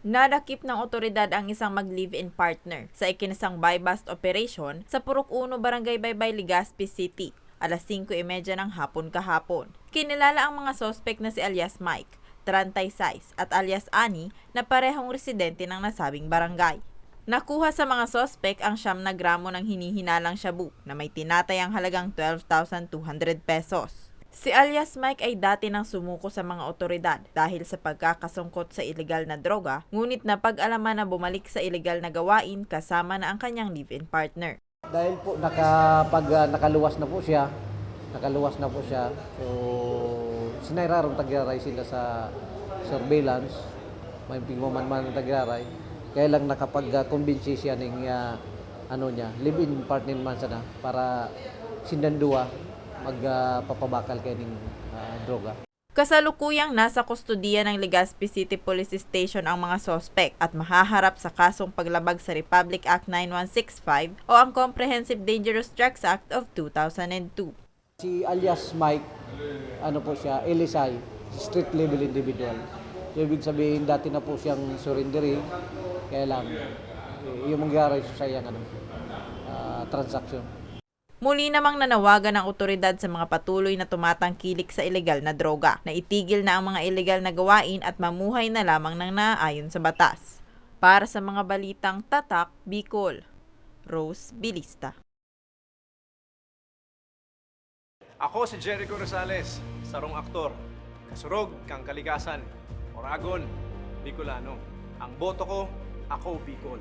Nadakip ng otoridad ang isang mag-live-in partner sa ikinasang buy-bust operation sa Purok 1, Barangay Baybay, Legazpi City, alas 5:30 ng hapon kahapon. Kinilala ang mga sospek na si alias Mike, 36, at alias Annie na parehong residente ng nasabing barangay. Nakuha sa mga sospek ang 9 na gramo ng hinihinalang shabu na may tinatayang halagang 12,200 pesos. Si alias Mike ay dati nang sumuko sa mga otoridad dahil sa pagkakasungkot sa ilegal na droga, ngunit napag-alaman na bumalik sa ilegal na gawain kasama na ang kanyang live-in partner. Dahil po nakaluwas na po siya, so sinairarong tagyaray sila sa surveillance, may pingmaman ng tagyaray, kaya lang nakapag-convince siya ng live-in partner man sana para sindandua magpapabakal kay ning droga. Kasalukuyang nasa kustudiya ng Legazpi City Police Station ang mga sospek at mahaharap sa kasong paglabag sa Republic Act 9165 o ang Comprehensive Dangerous Drugs Act of 2002. Si alias Mike, LSI, street level individual. So, ibig sabihin dati na po siyang surrendering, kaya lang yung mangyari sa sayang transaction. Muli namang nanawagan ng otoridad sa mga patuloy na tumatangkilik sa ilegal na droga na itigil na ang mga ilegal na gawain at mamuhay na lamang ng naaayon sa batas. Para sa mga balitang Tatak, Bicol, Rose Bilista. Ako si Jericho Rosales, sarong aktor, kasurog kang kalikasan, Oragon, Bicolano. Ang boto ko, ako Bicol.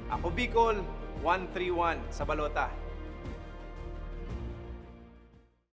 Ako Bicol, 131 sa balota.